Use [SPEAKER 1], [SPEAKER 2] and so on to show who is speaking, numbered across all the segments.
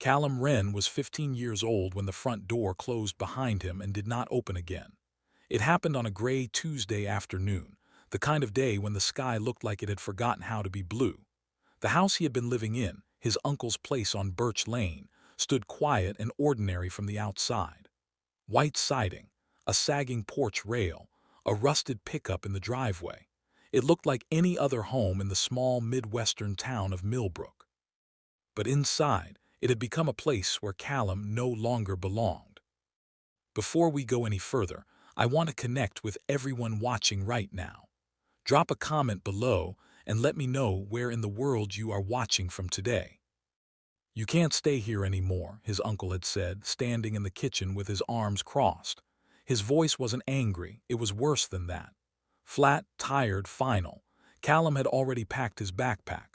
[SPEAKER 1] Callum Wren was 15 years old when the front door closed behind him and did not open again. It happened on a gray Tuesday afternoon, the kind of day when the sky looked like it had forgotten how to be blue. The house he had been living in, his uncle's place on Birch Lane, stood quiet and ordinary from the outside. White siding, a sagging porch rail, a rusted pickup in the driveway. It looked like any other home in the small Midwestern town of Millbrook. But inside, it had become a place where Callum no longer belonged. Before we go any further, I want to connect with everyone watching right now. Drop a comment below and let me know where in the world you are watching from today. "You can't stay here anymore," his uncle had said, standing in the kitchen with his arms crossed. His voice wasn't angry, it was worse than that. Flat, tired, final. Callum had already packed his backpack.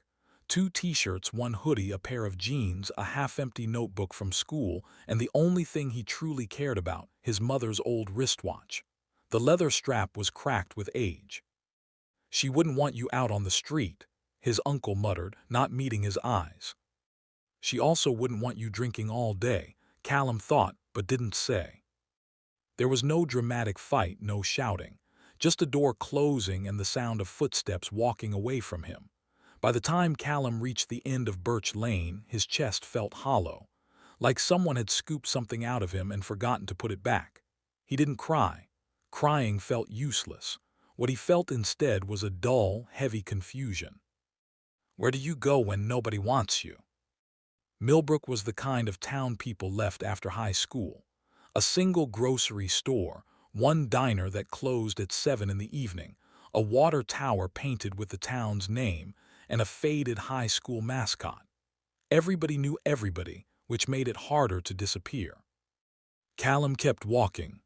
[SPEAKER 1] 2 t-shirts, 1 hoodie, a pair of jeans, a half-empty notebook from school, and the only thing he truly cared about, his mother's old wristwatch. The leather strap was cracked with age. "She wouldn't want you out on the street," his uncle muttered, not meeting his eyes. "She also wouldn't want you drinking all day," Callum thought, but didn't say. There was no dramatic fight, no shouting. Just a door closing and the sound of footsteps walking away from him. By the time Callum reached the end of Birch Lane, his chest felt hollow, like someone had scooped something out of him and forgotten to put it back. He didn't cry. Crying felt useless. What he felt instead was a dull, heavy confusion. Where do you go when nobody wants you? Millbrook was the kind of town people left after high school. A single grocery store, one diner that closed at 7 in the evening, a water tower painted with the town's name, and a faded high school mascot. Everybody knew everybody, which made it harder to disappear. Callum kept walking.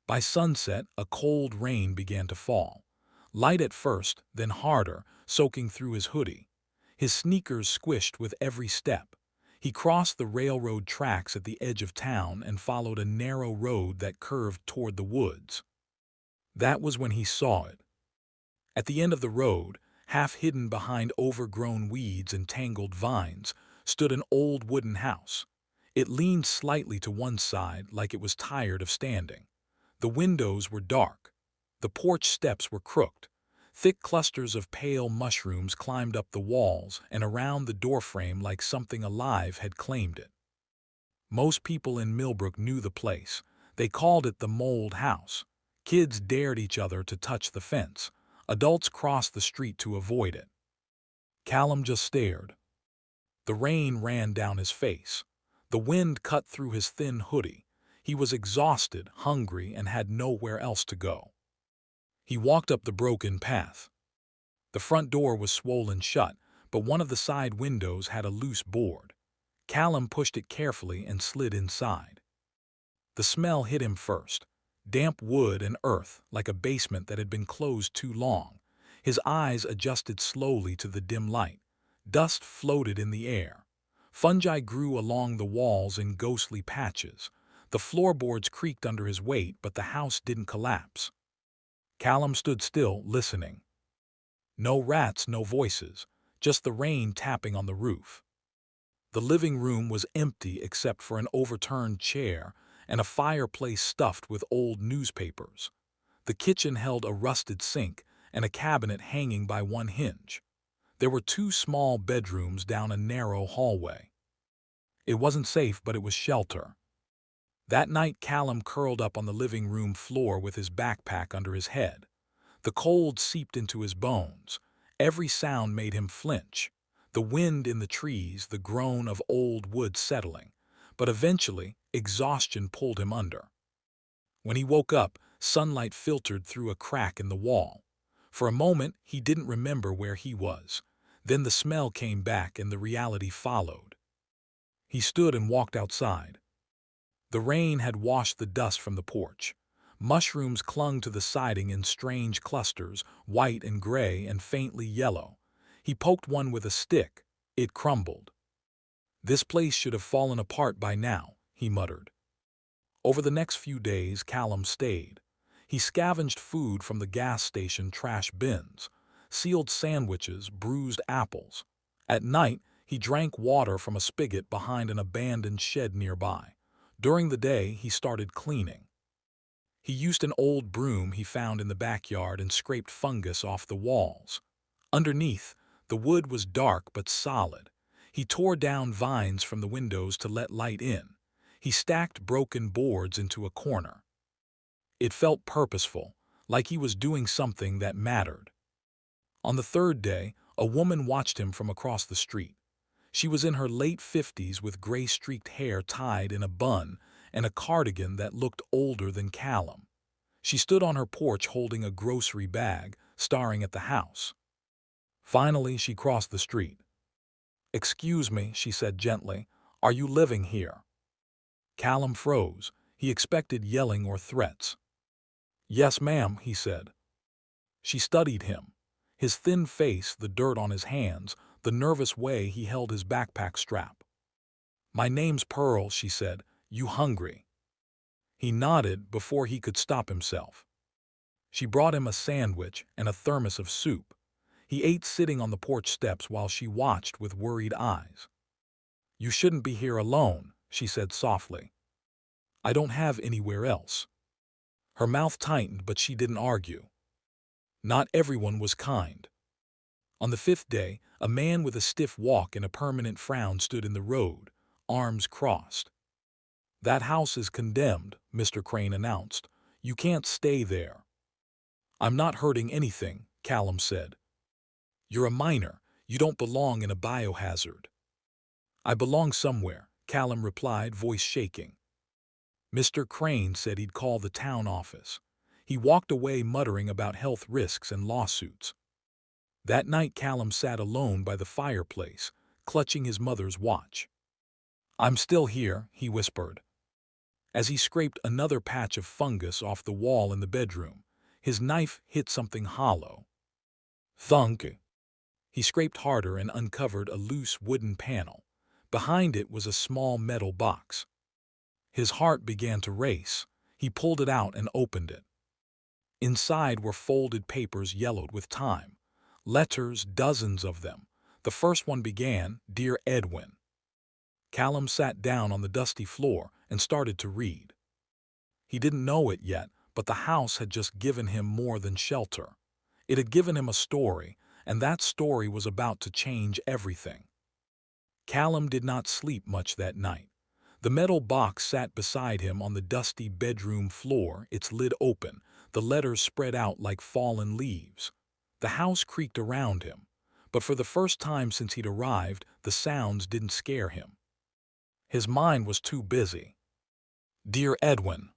[SPEAKER 1] By sunset, a cold rain began to fall. Light at first, then harder, soaking through his hoodie. His sneakers squished with every step. He crossed the railroad tracks at the edge of town and followed a narrow road that curved toward the woods. That was when he saw it. At the end of the road, half hidden behind overgrown weeds and tangled vines, stood an old wooden house. It leaned slightly to one side like it was tired of standing. The windows were dark. The porch steps were crooked. Thick clusters of pale mushrooms climbed up the walls and around the doorframe like something alive had claimed it. Most people in Millbrook knew the place. They called it the Mold House. Kids dared each other to touch the fence. Adults crossed the street to avoid it. Callum just stared. The rain ran down his face. The wind cut through his thin hoodie. He was exhausted, hungry, and had nowhere else to go. He walked up the broken path. The front door was swollen shut, but one of the side windows had a loose board. Callum pushed it carefully and slid inside. The smell hit him first. Damp wood and earth, like a basement that had been closed too long. His eyes adjusted slowly to the dim light. Dust floated in the air. Fungi grew along the walls in ghostly patches. The floorboards creaked under his weight, but the house didn't collapse. Callum stood still, listening. No rats, no voices, just the rain tapping on the roof. The living room was empty except for an overturned chair and a fireplace stuffed with old newspapers. The kitchen held a rusted sink and a cabinet hanging by one hinge. There were 2 small bedrooms down a narrow hallway. It wasn't safe, but it was shelter. That night, Callum curled up on the living room floor with his backpack under his head. The cold seeped into his bones. Every sound made him flinch. The wind in the trees, the groan of old wood settling. But eventually, exhaustion pulled him under. When he woke up, sunlight filtered through a crack in the wall. For a moment, he didn't remember where he was. Then the smell came back and the reality followed. He stood and walked outside. The rain had washed the dust from the porch. Mushrooms clung to the siding in strange clusters, white and gray and faintly yellow. He poked one with a stick. It crumbled. "This place should have fallen apart by now," he muttered. Over the next few days, Callum stayed. He scavenged food from the gas station trash bins, sealed sandwiches, bruised apples. At night, He drank water from a spigot behind an abandoned shed nearby. During the day, he started cleaning. He used an old broom he found in the backyard and scraped fungus off the walls. Underneath, the wood was dark but solid. He tore down vines from the windows to let light in. He stacked broken boards into a corner. It felt purposeful, like he was doing something that mattered. On the third day, a woman watched him from across the street. She was in her late 50s with gray-streaked hair tied in a bun and a cardigan that looked older than Callum. She stood on her porch holding a grocery bag, staring at the house. Finally, she crossed the street. "Excuse me," she said gently, "are you living here?" Callum froze. He expected yelling or threats. "Yes, ma'am," he said. She studied him. His thin face, the dirt on his hands, the nervous way he held his backpack strap. "My name's Pearl," she said. "You hungry?" He nodded before he could stop himself. She brought him a sandwich and a thermos of soup. He ate sitting on the porch steps while she watched with worried eyes. "You shouldn't be here alone," she said softly. "I don't have anywhere else." Her mouth tightened, but she didn't argue. Not everyone was kind. On the fifth day, a man with a stiff walk and a permanent frown stood in the road, arms crossed. "That house is condemned," Mr. Crane announced. "You can't stay there." "I'm not hurting anything," Callum said. "You're a minor. You don't belong in a biohazard." "I belong somewhere," Callum replied, voice shaking. Mr. Crane said he'd call the town office. He walked away muttering about health risks and lawsuits. That night Callum sat alone by the fireplace, clutching his mother's watch. "I'm still here," he whispered. As he scraped another patch of fungus off the wall in the bedroom, his knife hit something hollow. Thunk! He scraped harder and uncovered a loose wooden panel. Behind it was a small metal box. His heart began to race. He pulled it out and opened it. Inside were folded papers yellowed with time. Letters, dozens of them. The first one began, "Dear Edwin." Callum sat down on the dusty floor and started to read. He didn't know it yet, but the house had just given him more than shelter. It had given him a story, and that story was about to change everything. Callum did not sleep much that night. The metal box sat beside him on the dusty bedroom floor, its lid open, the letters spread out like fallen leaves. The house creaked around him, but for the first time since he'd arrived, the sounds didn't scare him. His mind was too busy. "Dear Edwin."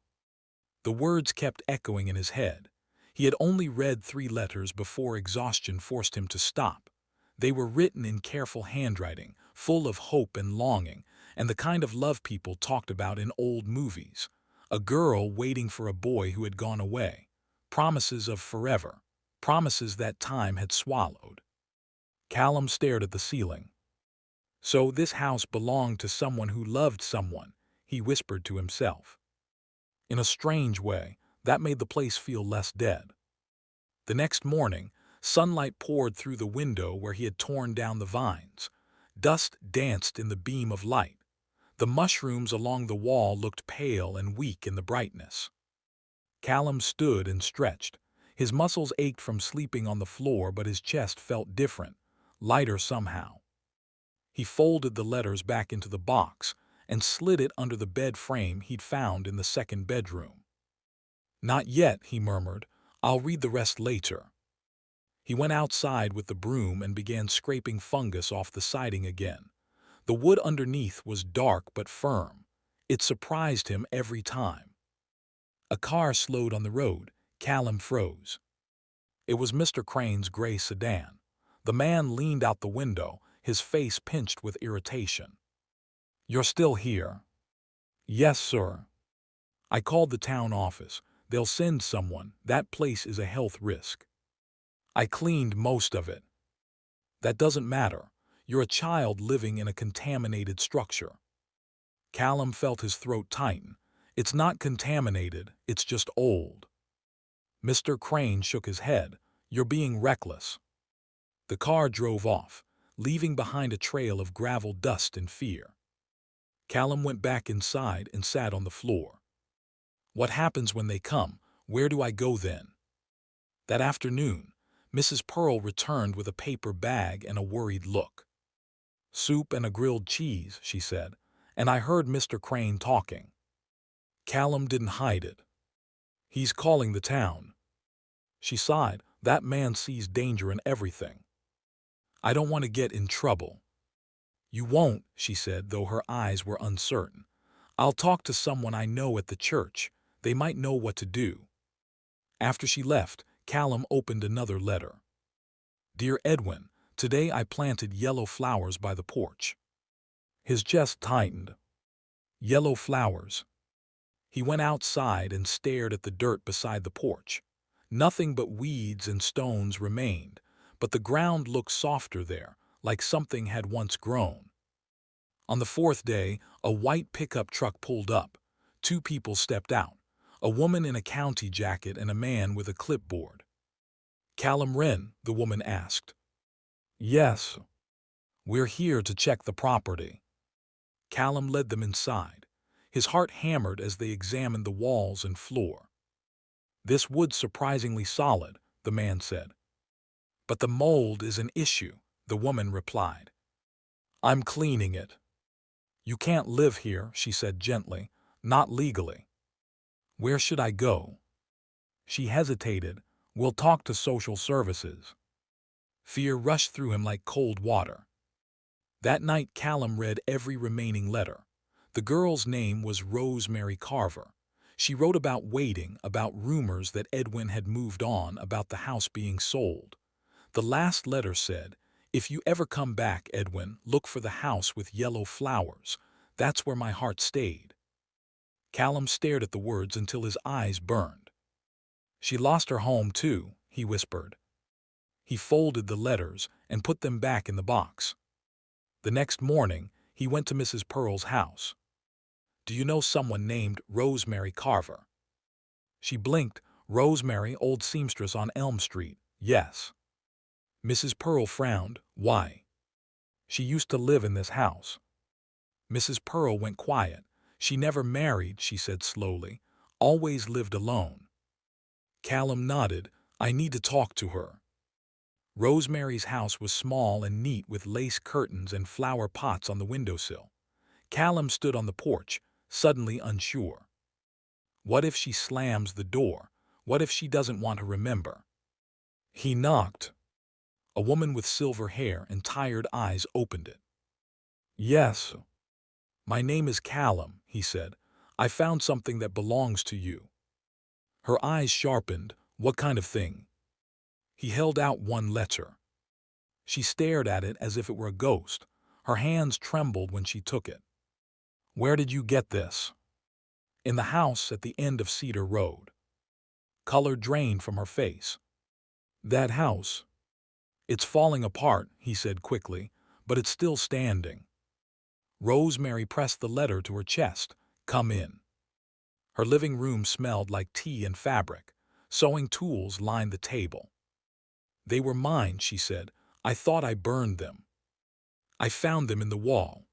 [SPEAKER 1] The words kept echoing in his head. He had only read 3 letters before exhaustion forced him to stop. They were written in careful handwriting, full of hope and longing, and the kind of love people talked about in old movies. A girl waiting for a boy who had gone away. Promises of forever. Promises that time had swallowed. Callum stared at the ceiling. "So this house belonged to someone who loved someone," he whispered to himself. In a strange way, that made the place feel less dead. The next morning, sunlight poured through the window where he had torn down the vines. Dust danced in the beam of light. The mushrooms along the wall looked pale and weak in the brightness. Callum stood and stretched. His muscles ached from sleeping on the floor, but his chest felt different, lighter somehow. He folded the letters back into the box and slid it under the bed frame he'd found in the second bedroom. "Not yet," he murmured. "I'll read the rest later." He went outside with the broom and began scraping fungus off the siding again. The wood underneath was dark but firm. It surprised him every time. A car slowed on the road. Callum froze. It was Mr. Crane's gray sedan. The man leaned out the window, his face pinched with irritation. "You're still here?" "Yes, sir." "I called the town office. They'll send someone. That place is a health risk." "I cleaned most of it." "That doesn't matter. You're a child living in a contaminated structure." Callum felt his throat tighten. "It's not contaminated, it's just old." Mr. Crane shook his head. "You're being reckless." The car drove off. leaving behind a trail of gravel dust and fear. Callum went back inside and sat on the floor. What happens when they come? Where do I go then? That afternoon, Mrs. Pearl returned with a paper bag and a worried look. "Soup and a grilled cheese," she said, "and I heard Mr. Crane talking." Callum didn't hide it. "He's calling the town." She sighed. "That man sees danger in everything. I don't want to get in trouble." "You won't," she said, though her eyes were uncertain. "I'll talk to someone I know at the church. They might know what to do." After she left, Callum opened another letter. "Dear Edwin, today I planted yellow flowers by the porch." His chest tightened. Yellow flowers. He went outside and stared at the dirt beside the porch. Nothing but weeds and stones remained, but the ground looked softer there, like something had once grown. On the fourth day, a white pickup truck pulled up. Two people stepped out, a woman in a county jacket and a man with a clipboard. "Callum Wren?" the woman asked. "Yes. We're here to check the property." Callum led them inside. His heart hammered as they examined the walls and floor. "This wood's surprisingly solid," the man said. "But the mold is an issue," the woman replied. "I'm cleaning it." "You can't live here," she said gently. "Not legally." "Where should I go?" She hesitated. "We'll talk to social services." Fear rushed through him like cold water. That night Callum read every remaining letter. The girl's name was Rosemary Carver. She wrote about waiting, about rumors that Edwin had moved on, about the house being sold. The last letter said, "If you ever come back, Edwin, look for the house with yellow flowers. That's where my heart stayed." Callum stared at the words until his eyes burned. "She lost her home too," he whispered. He folded the letters and put them back in the box. The next morning, he went to Mrs. Pearl's house. "Do you know someone named Rosemary Carver?" She blinked. "Rosemary, old seamstress on Elm Street." "Yes." Mrs. Pearl frowned. "Why?" "She used to live in this house." Mrs. Pearl went quiet. "She never married," she said slowly. "Always lived alone." Callum nodded. "I need to talk to her." Rosemary's house was small and neat with lace curtains and flower pots on the windowsill. Callum stood on the porch, suddenly unsure. What if she slams the door? What if she doesn't want to remember? He knocked. A woman with silver hair and tired eyes opened it. "Yes." "My name is Callum," he said. "I found something that belongs to you." Her eyes sharpened. "What kind of thing?" He held out one letter. She stared at it as if it were a ghost. Her hands trembled when she took it. "Where did you get this?" "In the house at the end of Cedar Road." Color drained from her face. "That house?" "It's falling apart," he said quickly, "but it's still standing." Rosemary pressed the letter to her chest. "Come in." Her living room smelled like tea and fabric. Sewing tools lined the table. "They were mine," she said. "I thought I burned them. I found them in the wall."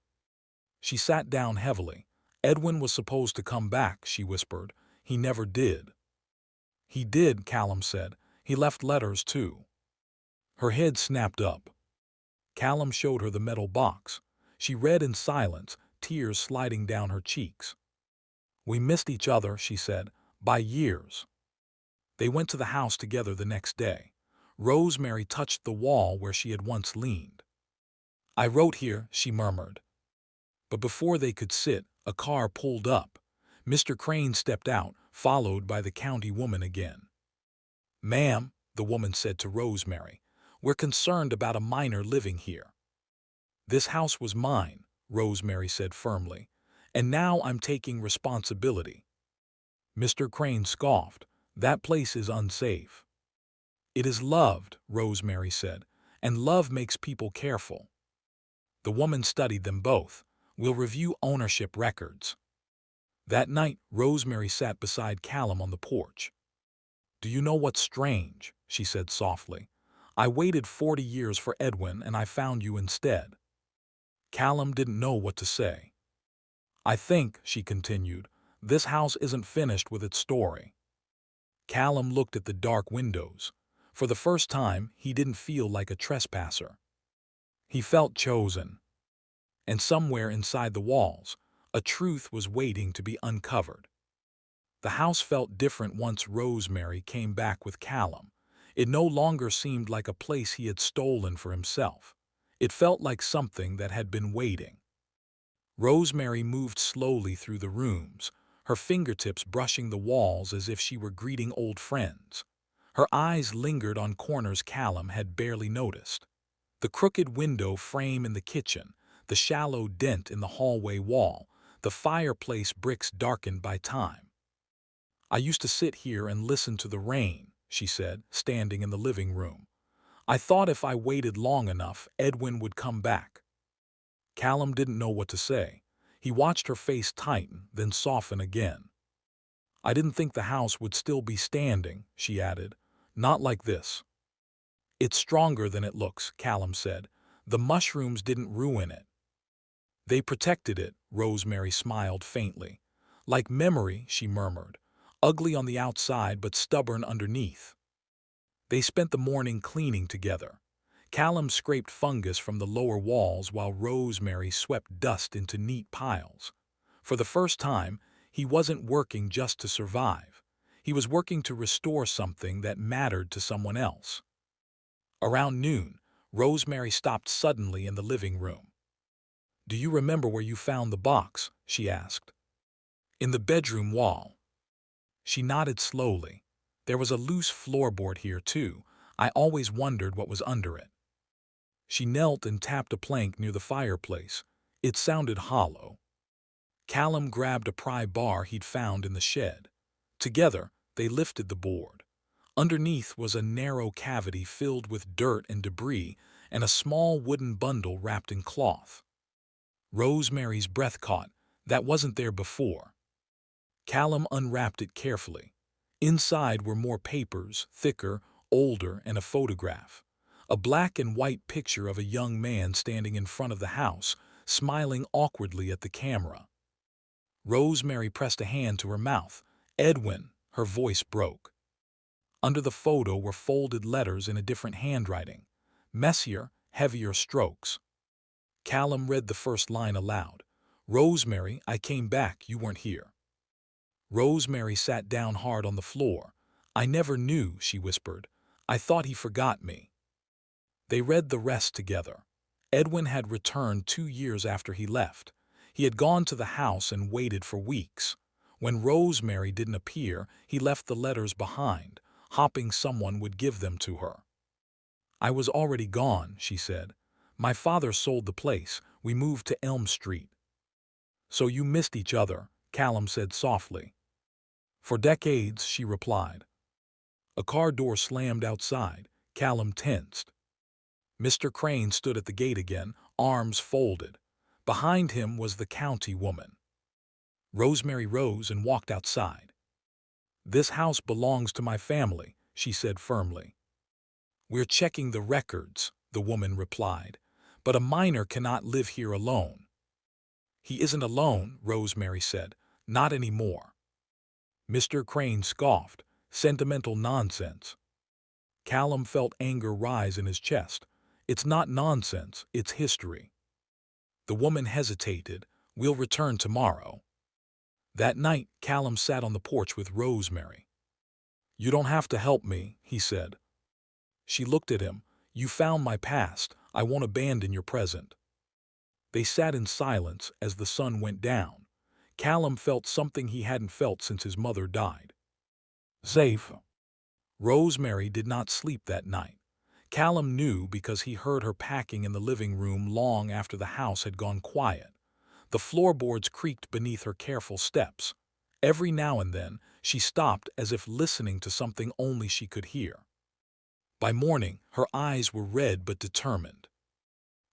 [SPEAKER 1] She sat down heavily. "Edwin was supposed to come back," she whispered. "He never did." "He did," Callum said. "He left letters, too." Her head snapped up. Callum showed her the metal box. She read in silence, tears sliding down her cheeks. "We missed each other," she said, "by years." They went to the house together the next day. Rosemary touched the wall where she had once leaned. "I wrote here," she murmured. But before they could sit, a car pulled up. Mr. Crane stepped out, followed by the county woman again. "Ma'am," the woman said to Rosemary, "we're concerned about a minor living here." "This house was mine," Rosemary said firmly, "and now I'm taking responsibility." Mr. Crane scoffed. "That place is unsafe." "It is loved," Rosemary said, "and love makes people careful." The woman studied them both. "We'll review ownership records." That night, Rosemary sat beside Callum on the porch. "Do you know what's strange?" she said softly. I waited 40 years for Edwin and I found you instead." Callum didn't know what to say. "I think," she continued, "this house isn't finished with its story." Callum looked at the dark windows. For the first time, he didn't feel like a trespasser. He felt chosen. And somewhere inside the walls, a truth was waiting to be uncovered. The house felt different once Rosemary came back with Callum. It no longer seemed like a place he had stolen for himself. It felt like something that had been waiting. Rosemary moved slowly through the rooms, her fingertips brushing the walls as if she were greeting old friends. Her eyes lingered on corners Callum had barely noticed. The crooked window frame in the kitchen, the shallow dent in the hallway wall, the fireplace bricks darkened by time. "I used to sit here and listen to the rain," she said, standing in the living room. "I thought if I waited long enough, Edwin would come back." Callum didn't know what to say. He watched her face tighten, then soften again. "I didn't think the house would still be standing," she added. "Not like this." "It's stronger than it looks," Callum said. "The mushrooms didn't ruin it." "They protected it," Rosemary smiled faintly. "Like memory," she murmured. "Ugly on the outside but stubborn underneath." They spent the morning cleaning together. Callum scraped fungus from the lower walls while Rosemary swept dust into neat piles. For the first time, he wasn't working just to survive. He was working to restore something that mattered to someone else. Around noon, Rosemary stopped suddenly in the living room. "Do you remember where you found the box?" she asked. "In the bedroom wall." She nodded slowly. "There was a loose floorboard here, too. I always wondered what was under it." She knelt and tapped a plank near the fireplace. It sounded hollow. Callum grabbed a pry bar he'd found in the shed. Together, they lifted the board. Underneath was a narrow cavity filled with dirt and debris and a small wooden bundle wrapped in cloth. Rosemary's breath caught. That wasn't there before. Callum unwrapped it carefully. Inside were more papers, thicker, older, and a photograph. A black and white picture of a young man standing in front of the house, smiling awkwardly at the camera. Rosemary pressed a hand to her mouth. "Edwin," her voice broke. Under the photo were folded letters in a different handwriting. Messier, heavier strokes. Callum read the first line aloud. "Rosemary, I came back, you weren't here." Rosemary sat down hard on the floor. "I never knew," she whispered. "I thought he forgot me." They read the rest together. Edwin had returned 2 years after he left. He had gone to the house and waited for weeks. When Rosemary didn't appear, he left the letters behind, hoping someone would give them to her. "I was already gone," she said. "My father sold the place. We moved to Elm Street." "So you missed each other," Callum said softly. "For decades," she replied. A car door slammed outside. Callum tensed. Mr. Crane stood at the gate again, arms folded. Behind him was the county woman. Rosemary rose and walked outside. "This house belongs to my family," she said firmly. "We're checking the records," the woman replied. "But a minor cannot live here alone." "He isn't alone," Rosemary said. "Not anymore." Mr. Crane scoffed. "Sentimental nonsense." Callum felt anger rise in his chest. "It's not nonsense, it's history." The woman hesitated. "We'll return tomorrow." That night, Callum sat on the porch with Rosemary. "You don't have to help me," he said. She looked at him. "You found my past. I won't abandon your present." They sat in silence as the sun went down. Callum felt something he hadn't felt since his mother died. Safe. Rosemary did not sleep that night. Callum knew because he heard her packing in the living room long after the house had gone quiet. The floorboards creaked beneath her careful steps. Every now and then, she stopped as if listening to something only she could hear. By morning, her eyes were red but determined.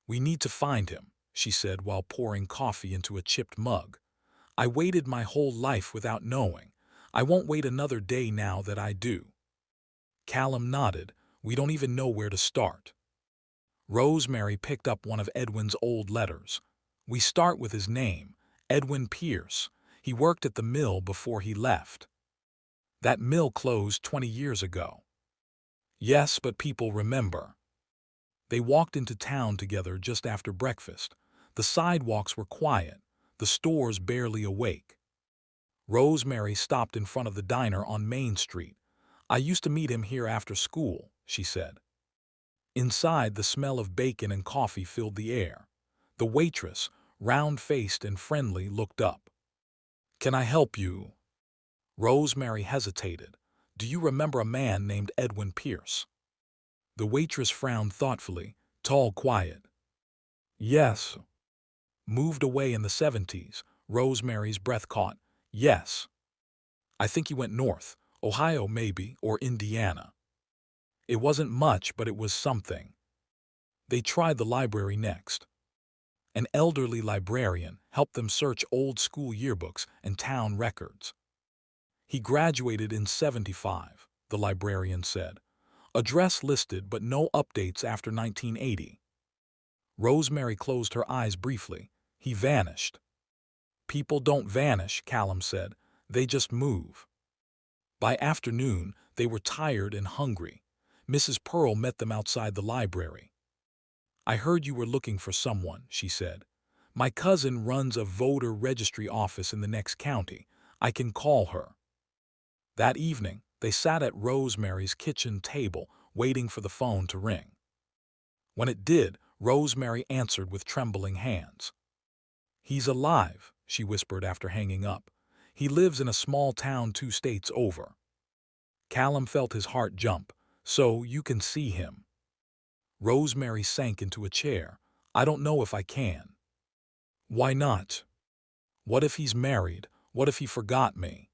[SPEAKER 1] "We need to find him," she said while pouring coffee into a chipped mug. "I waited my whole life without knowing. I won't wait another day now that I do." Callum nodded. We don't even know where to start. Rosemary picked up one of Edwin's old letters. We start with his name, Edwin Pierce. He worked at the mill before he left. That mill closed 20 years ago. Yes, but people remember. They walked into town together just after breakfast. The sidewalks were quiet, the stores barely awake. Rosemary stopped in front of the diner on Main Street. I used to meet him here after school, she said. Inside, the smell of bacon and coffee filled the air. The waitress, round-faced and friendly, looked up. "Can I help you?" Rosemary hesitated. "Do you remember a man named Edwin Pierce?" The waitress frowned thoughtfully, tall, quiet. "Yes." "Moved away in the 70s. Rosemary's breath caught. "Yes. I think he went north, Ohio maybe, or Indiana. It wasn't much, but it was something." They tried the library next. An elderly librarian helped them search old school yearbooks and town records. "He graduated in 75, the librarian said. Address listed, but no updates after 1980. Rosemary closed her eyes briefly. "He vanished." "People don't vanish," Callum said. "They just move." By afternoon, they were tired and hungry. Mrs. Pearl met them outside the library. "I heard you were looking for someone," she said. "My cousin runs a voter registry office in the next county. I can call her." That evening, they sat at Rosemary's kitchen table, waiting for the phone to ring. When it did, Rosemary answered with trembling hands. "He's alive," she whispered after hanging up. "He lives in a small town 2 states over." Callum felt his heart jump. "So you can see him?" Rosemary sank into a chair. "I don't know if I can." "Why not?" "What if he's married? What if he forgot me?"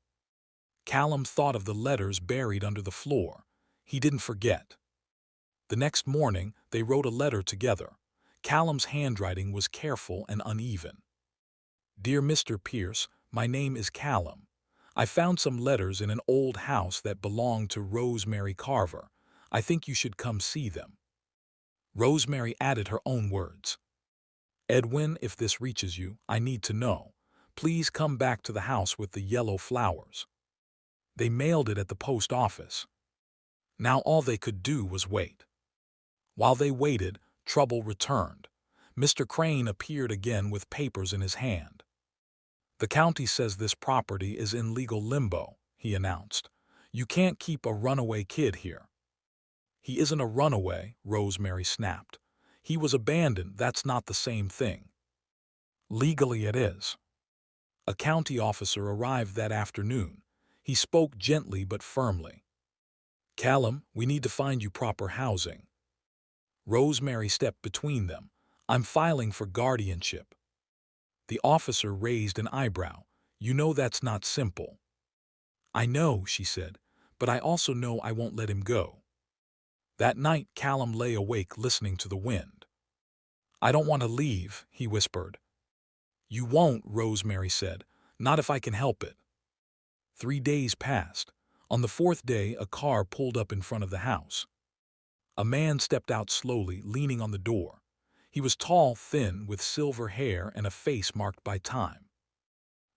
[SPEAKER 1] Callum thought of the letters buried under the floor. He didn't forget. The next morning, they wrote a letter together. Callum's handwriting was careful and uneven. "Dear Mr. Pierce, my name is Callum. I found some letters in an old house that belonged to Rosemary Carver. I think you should come see them." Rosemary added her own words. "Edwin, if this reaches you, I need to know. Please come back to the house with the yellow flowers." They mailed it at the post office. Now all they could do was wait. While they waited, trouble returned. Mr. Crane appeared again with papers in his hand. "The county says this property is in legal limbo," he announced. "You can't keep a runaway kid here." "He isn't a runaway," Rosemary snapped. "He was abandoned. That's not the same thing." "Legally it is." A county officer arrived that afternoon. He spoke gently but firmly. "Callum, we need to find you proper housing." Rosemary stepped between them. "I'm filing for guardianship." The officer raised an eyebrow. "You know that's not simple." "I know," she said, "but I also know I won't let him go." That night, Callum lay awake listening to the wind. "I don't want to leave," he whispered. "You won't," Rosemary said. "Not if I can help it." 3 days passed. On the 4th day, a car pulled up in front of the house. A man stepped out slowly, leaning on the door. He was tall, thin, with silver hair and a face marked by time.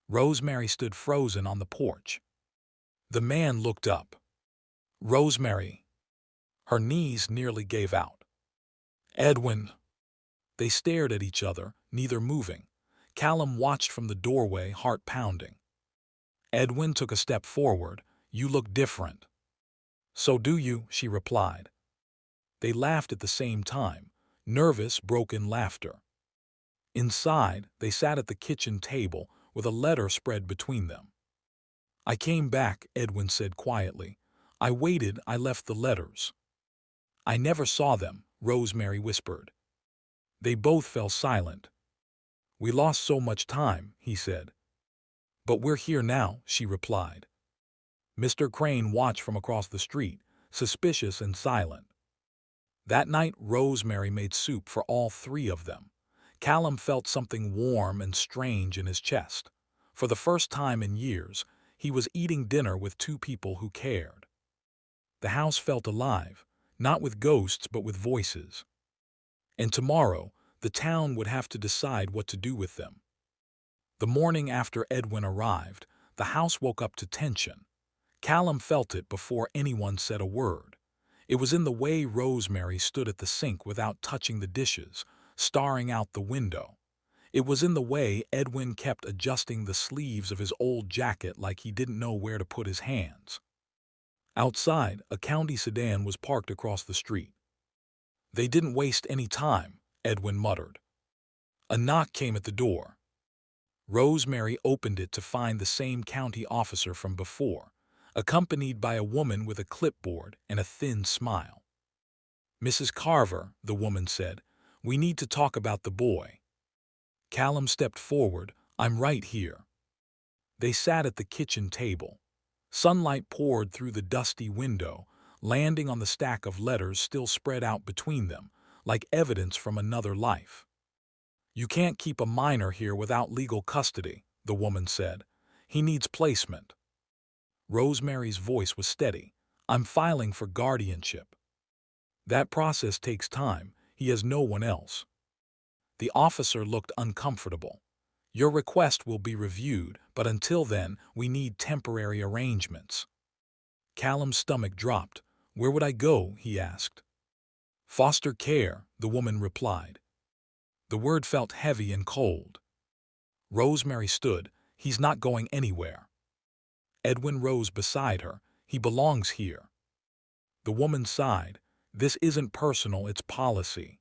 [SPEAKER 1] Rosemary stood frozen on the porch. The man looked up. "Rosemary." Her knees nearly gave out. "Edwin." They stared at each other, neither moving. Callum watched from the doorway, heart pounding. Edwin took a step forward. "You look different." "So do you," she replied. They laughed at the same time, nervous, broken laughter. Inside, they sat at the kitchen table with a letter spread between them. "I came back," Edwin said quietly. "I waited, I left the letters." "I never saw them," Rosemary whispered. They both fell silent. "We lost so much time," he said. "But we're here now," she replied. Mr. Crane watched from across the street, suspicious and silent. That night, Rosemary made soup for all 3 of them. Callum felt something warm and strange in his chest. For the first time in years, he was eating dinner with 2 people who cared. The house felt alive. Not with ghosts, but with voices. And tomorrow, the town would have to decide what to do with them. The morning after Edwin arrived, the house woke up to tension. Callum felt it before anyone said a word. It was in the way Rosemary stood at the sink without touching the dishes, staring out the window. It was in the way Edwin kept adjusting the sleeves of his old jacket like he didn't know where to put his hands. Outside, a county sedan was parked across the street. "They didn't waste any time," Edwin muttered. A knock came at the door. Rosemary opened it to find the same county officer from before, accompanied by a woman with a clipboard and a thin smile. "Mrs. Carver," the woman said, "we need to talk about the boy." Callum stepped forward. "I'm right here." They sat at the kitchen table. Sunlight poured through the dusty window, landing on the stack of letters still spread out between them, like evidence from another life. "You can't keep a minor here without legal custody," the woman said. "He needs placement." Rosemary's voice was steady. "I'm filing for guardianship." "That process takes time. He has no one else." The officer looked uncomfortable. "Your request will be reviewed, but until then, we need temporary arrangements." Callum's stomach dropped. "Where would I go?" he asked. "Foster care," the woman replied. The word felt heavy and cold. Rosemary stood. "He's not going anywhere." Edwin rose beside her. "He belongs here." The woman sighed. "This isn't personal, it's policy."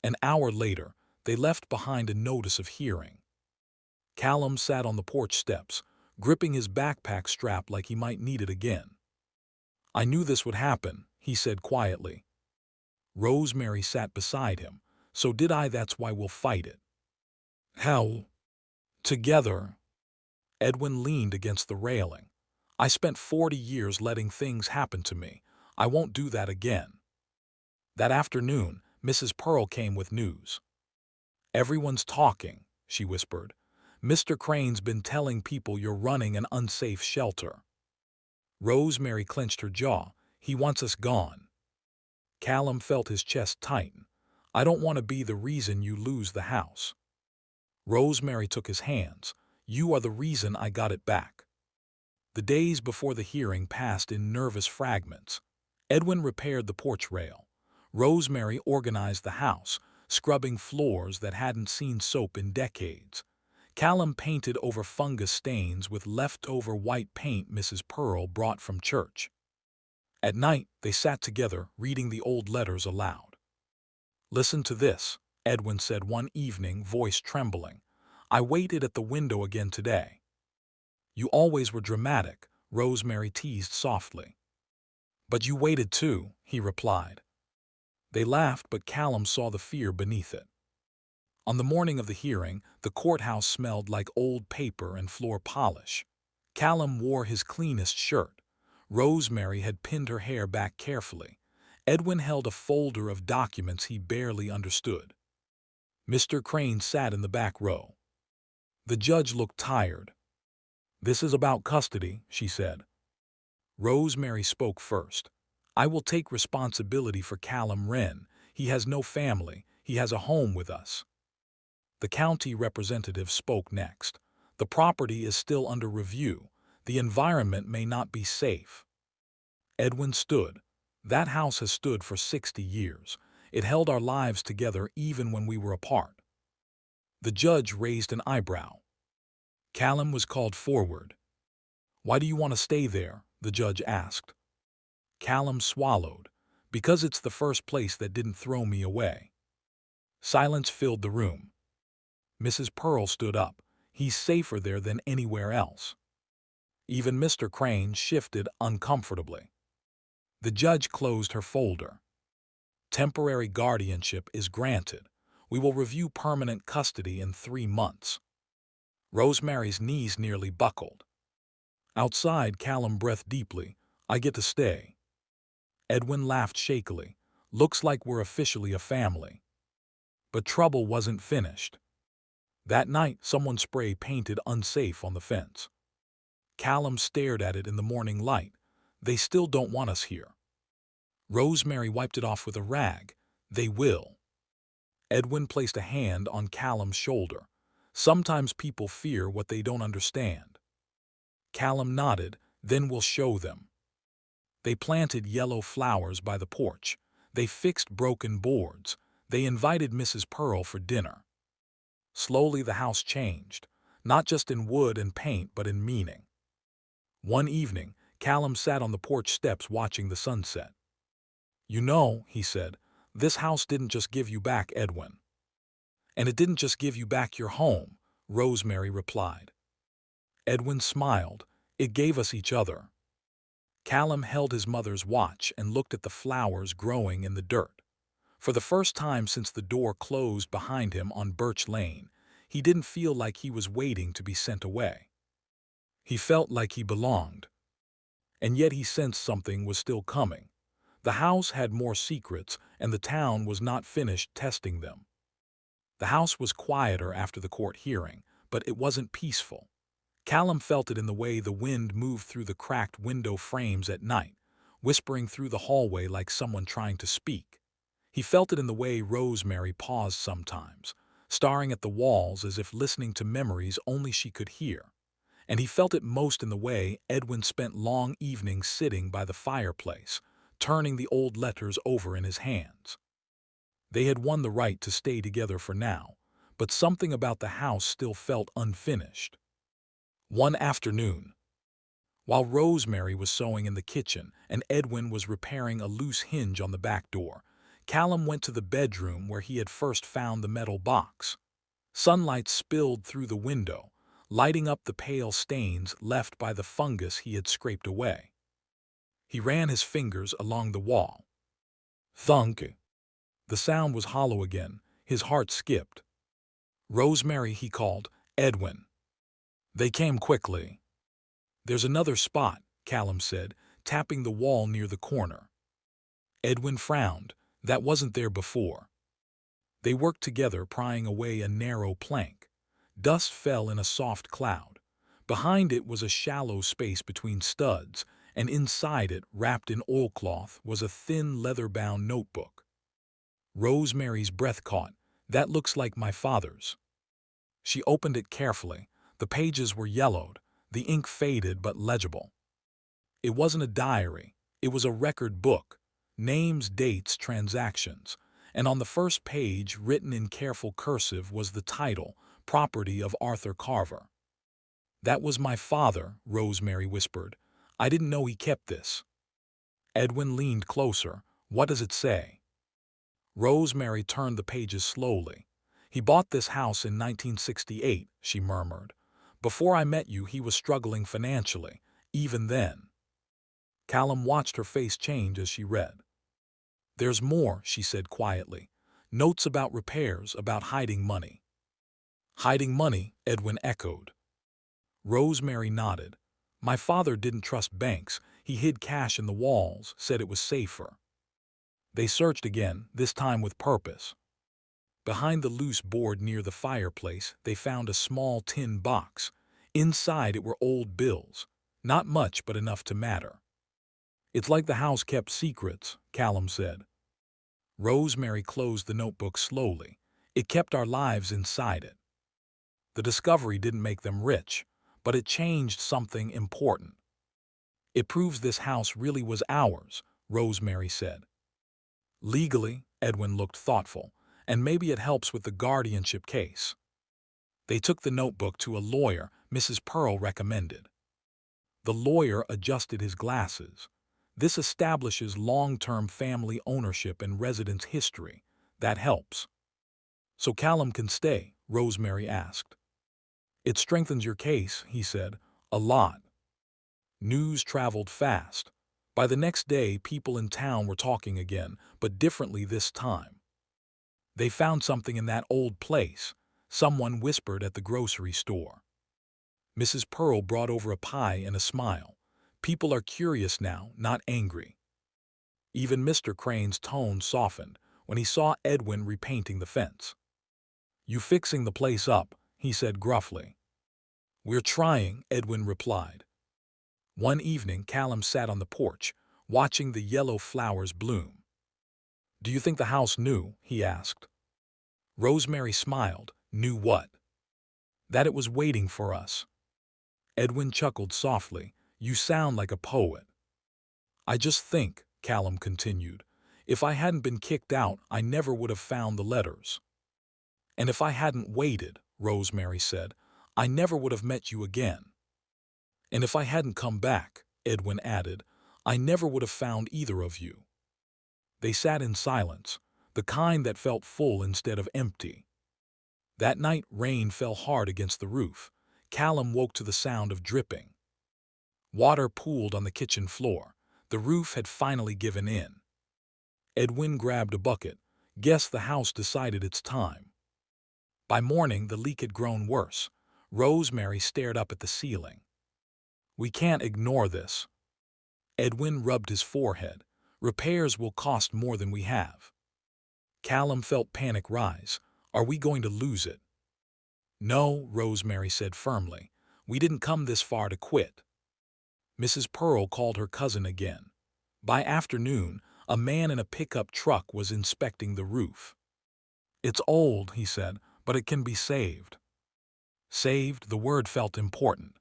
[SPEAKER 1] An hour later, they left behind a notice of hearing. Callum sat on the porch steps, gripping his backpack strap like he might need it again. "I knew this would happen," he said quietly. Rosemary sat beside him. "So did I, that's why we'll fight it." "How?" "Together." Edwin leaned against the railing. "I spent 40 years letting things happen to me. I won't do that again." That afternoon, Mrs. Pearl came with news. "Everyone's talking," she whispered. "Mr. Crane's been telling people you're running an unsafe shelter." Rosemary clenched her jaw. "He wants us gone." Callum felt his chest tighten. "I don't want to be the reason you lose the house." Rosemary took his hands. "You are the reason I got it back." The days before the hearing passed in nervous fragments. Edwin repaired the porch rail. Rosemary organized the house, scrubbing floors that hadn't seen soap in decades. Callum painted over fungus stains with leftover white paint Mrs. Pearl brought from church. At night, they sat together, reading the old letters aloud. "Listen to this," Edwin said one evening, voice trembling. "I waited at the window again today." "You always were dramatic," Rosemary teased softly. "But you waited too," he replied. They laughed, but Callum saw the fear beneath it. On the morning of the hearing, the courthouse smelled like old paper and floor polish. Callum wore his cleanest shirt. Rosemary had pinned her hair back carefully. Edwin held a folder of documents he barely understood. Mr. Crane sat in the back row. The judge looked tired. "This is about custody," she said. Rosemary spoke first. "I will take responsibility for Callum Wren. He has no family. He has a home with us." The county representative spoke next. "The property is still under review. The environment may not be safe." Edwin stood. "That house has stood for 60 years. It held our lives together even when we were apart." The judge raised an eyebrow. Callum was called forward. "Why do you want to stay there?" the judge asked. Callum swallowed. "Because it's the first place that didn't throw me away." Silence filled the room. Mrs. Pearl stood up. "He's safer there than anywhere else." Even Mr. Crane shifted uncomfortably. The judge closed her folder. "Temporary guardianship is granted. We will review permanent custody in 3 months." Rosemary's knees nearly buckled. Outside, Callum breathed deeply. "I get to stay." Edwin laughed shakily. "Looks like we're officially a family." But trouble wasn't finished. That night, someone spray painted "unsafe" on the fence. Callum stared at it in the morning light. "They still don't want us here." Rosemary wiped it off with a rag. They will. Edwin placed a hand on Callum's shoulder. Sometimes people fear what they don't understand. Callum nodded. Then we'll show them. They planted yellow flowers by the porch. They fixed broken boards. They invited Mrs. Pearl for dinner. Slowly the house changed, not just in wood and paint but in meaning. One evening, Callum sat on the porch steps watching the sunset. "You know," he said, "this house didn't just give you back Edwin." "And it didn't just give you back your home," Rosemary replied. Edwin smiled. "It gave us each other." Callum held his mother's watch and looked at the flowers growing in the dirt. For the first time since the door closed behind him on Birch Lane, he didn't feel like he was waiting to be sent away. He felt like he belonged. And yet he sensed something was still coming. The house had more secrets, and the town was not finished testing them. The house was quieter after the court hearing, but it wasn't peaceful. Callum felt it in the way the wind moved through the cracked window frames at night, whispering through the hallway like someone trying to speak. He felt it in the way Rosemary paused sometimes, staring at the walls as if listening to memories only she could hear. And he felt it most in the way Edwin spent long evenings sitting by the fireplace, turning the old letters over in his hands. They had won the right to stay together for now, but something about the house still felt unfinished. One afternoon, while Rosemary was sewing in the kitchen and Edwin was repairing a loose hinge on the back door, Callum went to the bedroom where he had first found the metal box. Sunlight spilled through the window, lighting up the pale stains left by the fungus he had scraped away. He ran his fingers along the wall. Thunk! The sound was hollow again. His heart skipped. "Rosemary," he called. "Edwin." They came quickly. "There's another spot," Callum said, tapping the wall near the corner. Edwin frowned. That wasn't there before. They worked together, prying away a narrow plank. Dust fell in a soft cloud. Behind it was a shallow space between studs, and inside it, wrapped in oilcloth, was a thin leather-bound notebook. Rosemary's breath caught. "That looks like my father's." She opened it carefully. The pages were yellowed, the ink faded but legible. It wasn't a diary. It was a record book. Names, dates, transactions. And on the first page, written in careful cursive, was the title, "Property of Arthur Carver." "That was my father," Rosemary whispered. "I didn't know he kept this." Edwin leaned closer. "What does it say?" Rosemary turned the pages slowly. "He bought this house in 1968, she murmured. "Before I met you, he was struggling financially, even then." Callum watched her face change as she read. "There's more," she said quietly. "Notes about repairs, about hiding money." "Hiding money?" Edwin echoed. Rosemary nodded. "My father didn't trust banks. He hid cash in the walls, said it was safer." They searched again, this time with purpose. Behind the loose board near the fireplace, they found a small tin box. Inside it were old bills. Not much, but enough to matter. "It's like the house kept secrets," Callum said. Rosemary closed the notebook slowly. "It kept our lives inside it." The discovery didn't make them rich, but it changed something important. "It proves this house really was ours," Rosemary said. "Legally," Edwin looked thoughtful, "and maybe it helps with the guardianship case." They took the notebook to a lawyer Mrs. Pearl recommended. The lawyer adjusted his glasses. "This establishes long-term family ownership and residence history. That helps." "So Callum can stay?" Rosemary asked. "It strengthens your case," he said. "A lot." News traveled fast. By the next day, people in town were talking again, but differently this time. "They found something in that old place," someone whispered at the grocery store. Mrs. Pearl brought over a pie and a smile. "People are curious now, not angry." Even Mr. Crane's tone softened when he saw Edwin repainting the fence. "You fixing the place up?" he said gruffly. "We're trying," Edwin replied. One evening, Callum sat on the porch, watching the yellow flowers bloom. "Do you think the house knew?" he asked. Rosemary smiled. "Knew what?" "That it was waiting for us." Edwin chuckled softly. "You sound like a poet." "I just think," Callum continued, "if I hadn't been kicked out, I never would have found the letters." "And if I hadn't waited," Rosemary said, "I never would have met you again." "And if I hadn't come back," Edwin added, "I never would have found either of you." They sat in silence, the kind that felt full instead of empty. That night rain fell hard against the roof. Callum woke to the sound of dripping. Water pooled on the kitchen floor. The roof had finally given in. Edwin grabbed a bucket. Guess the house decided it's time. By morning, the leak had grown worse. Rosemary stared up at the ceiling. "We can't ignore this." Edwin rubbed his forehead. "Repairs will cost more than we have." Callum felt panic rise. "Are we going to lose it?" "No," Rosemary said firmly. "We didn't come this far to quit." Mrs. Pearl called her cousin again. By afternoon, a man in a pickup truck was inspecting the roof. "It's old," he said, "but it can be saved." Saved, the word felt important.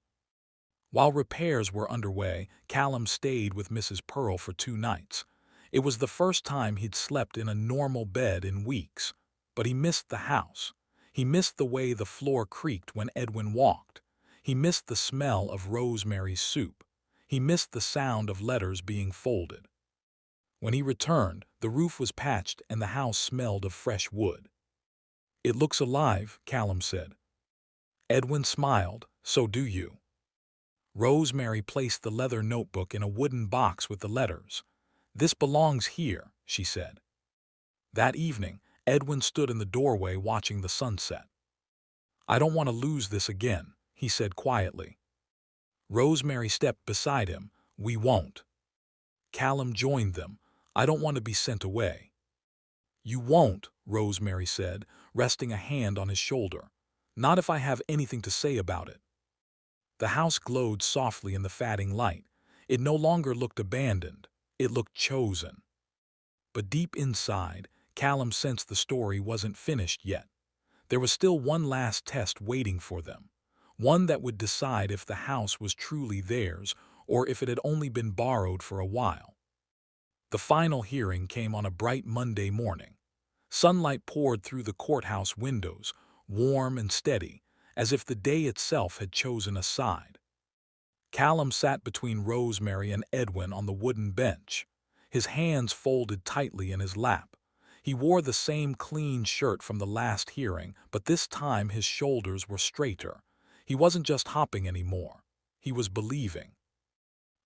[SPEAKER 1] While repairs were underway, Callum stayed with Mrs. Pearl for 2 nights. It was the first time he'd slept in a normal bed in weeks, but he missed the house. He missed the way the floor creaked when Edwin walked. He missed the smell of Rosemary's soup. He missed the sound of letters being folded. When he returned, the roof was patched and the house smelled of fresh wood. "It looks alive," Callum said. Edwin smiled. "So do you." Rosemary placed the leather notebook in a wooden box with the letters. "This belongs here," she said. That evening, Edwin stood in the doorway watching the sunset. "I don't want to lose this again," he said quietly. Rosemary stepped beside him. "We won't." Callum joined them. "I don't want to be sent away." "You won't," Rosemary said, resting a hand on his shoulder. "Not if I have anything to say about it." The house glowed softly in the fading light. It no longer looked abandoned. It looked chosen. But deep inside, Callum sensed the story wasn't finished yet. There was still one last test waiting for them. One that would decide if the house was truly theirs or if it had only been borrowed for a while. The final hearing came on a bright Monday morning. Sunlight poured through the courthouse windows, warm and steady, as if the day itself had chosen a side. Callum sat between Rosemary and Edwin on the wooden bench, his hands folded tightly in his lap. He wore the same clean shirt from the last hearing, but this time his shoulders were straighter. He wasn't just hopping anymore. He was believing.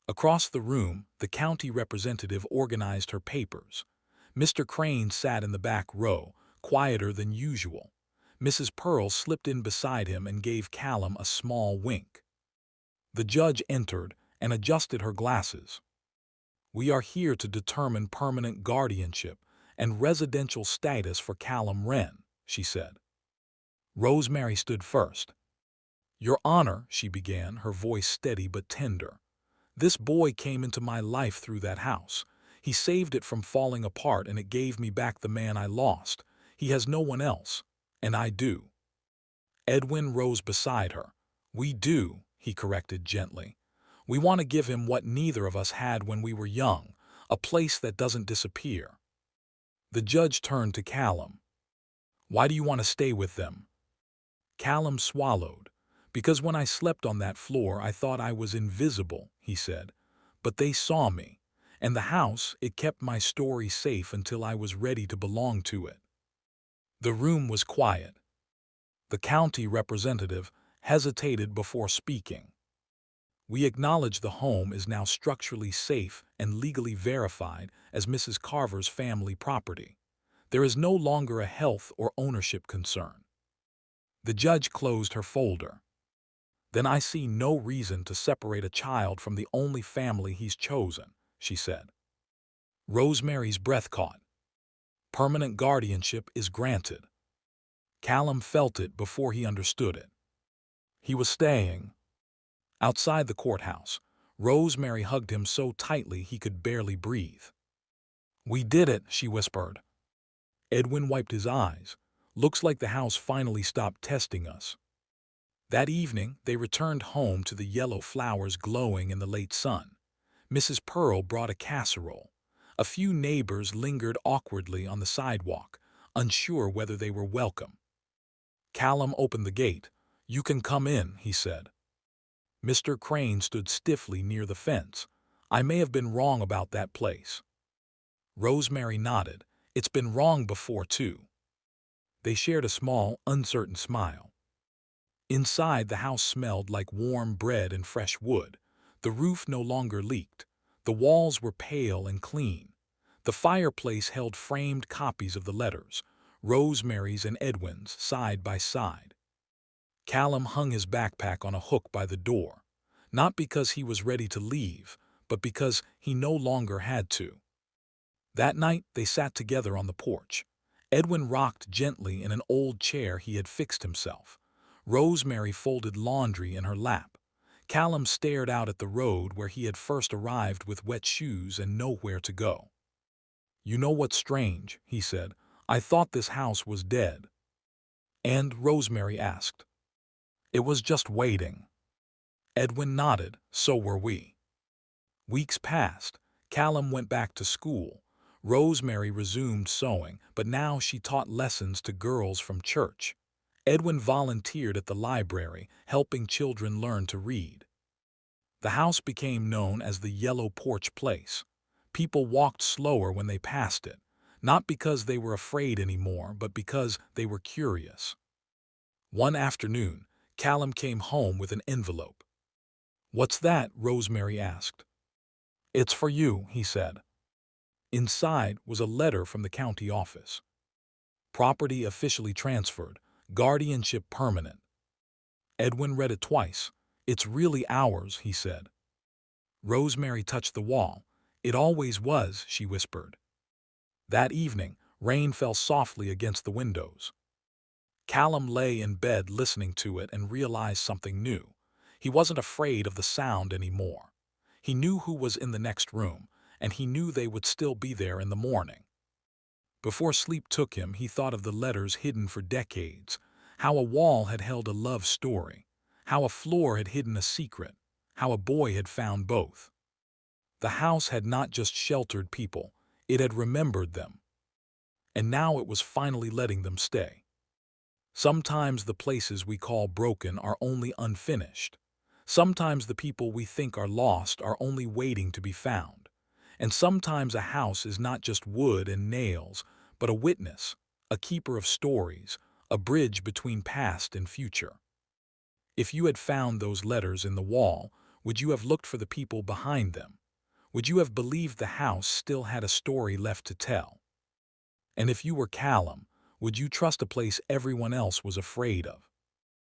[SPEAKER 1] Across the room, the county representative organized her papers. Mr. Crane sat in the back row, quieter than usual. Mrs. Pearl slipped in beside him and gave Callum a small wink. The judge entered and adjusted her glasses. "We are here to determine permanent guardianship and residential status for Callum Wren," she said. Rosemary stood first. "Your Honor," she began, her voice steady but tender. "This boy came into my life through that house. He saved it from falling apart and it gave me back the man I lost. He has no one else, and I do." Edwin rose beside her. "We do," he corrected gently. "We want to give him what neither of us had when we were young, a place that doesn't disappear." The judge turned to Callum. "Why do you want to stay with them?" Callum swallowed. "Because when I slept on that floor, I thought I was invisible," he said. "But they saw me. And the house, it kept my story safe until I was ready to belong to it." The room was quiet. The county representative hesitated before speaking. "We acknowledge the home is now structurally safe and legally verified as Mrs. Carver's family property. There is no longer a health or ownership concern." The judge closed her folder. "Then I see no reason to separate a child from the only family he's chosen," she said. Rosemary's breath caught. "Permanent guardianship is granted." Callum felt it before he understood it. He was staying. Outside the courthouse, Rosemary hugged him so tightly he could barely breathe. "We did it," she whispered. Edwin wiped his eyes. "Looks like the house finally stopped testing us." That evening, they returned home to the yellow flowers glowing in the late sun. Mrs. Pearl brought a casserole. A few neighbors lingered awkwardly on the sidewalk, unsure whether they were welcome. Callum opened the gate. "You can come in," he said. Mr. Crane stood stiffly near the fence. "I may have been wrong about that place." Rosemary nodded. "It's been wrong before, too." They shared a small, uncertain smile. Inside, the house smelled like warm bread and fresh wood. The roof no longer leaked. The walls were pale and clean. The fireplace held framed copies of the letters, Rosemary's and Edwin's, side by side. Callum hung his backpack on a hook by the door, not because he was ready to leave, but because he no longer had to. That night, they sat together on the porch. Edwin rocked gently in an old chair he had fixed himself. Rosemary folded laundry in her lap. Callum stared out at the road where he had first arrived with wet shoes and nowhere to go. "You know what's strange?" he said. "I thought this house was dead." "And?" Rosemary asked. "It was just waiting." Edwin nodded. "So were we." Weeks passed. Callum went back to school. Rosemary resumed sewing, but now she taught lessons to girls from church. Edwin volunteered at the library, helping children learn to read. The house became known as the Yellow Porch Place. People walked slower when they passed it, not because they were afraid anymore, but because they were curious. One afternoon, Callum came home with an envelope. "What's that?" Rosemary asked. "It's for you," he said. Inside was a letter from the county office. "Property officially transferred. Guardianship permanent." Edwin read it twice. "It's really ours," he said. Rosemary touched the wall. "It always was," she whispered. That evening, rain fell softly against the windows. Callum lay in bed listening to it and realized something new. He wasn't afraid of the sound anymore. He knew who was in the next room, and he knew they would still be there in the morning. Before sleep took him, he thought of the letters hidden for decades, how a wall had held a love story, how a floor had hidden a secret, how a boy had found both. The house had not just sheltered people, it had remembered them. And now it was finally letting them stay. Sometimes the places we call broken are only unfinished. Sometimes the people we think are lost are only waiting to be found. And sometimes a house is not just wood and nails, but a witness, a keeper of stories, a bridge between past and future. If you had found those letters in the wall, would you have looked for the people behind them? Would you have believed the house still had a story left to tell? And if you were Callum, would you trust a place everyone else was afraid of?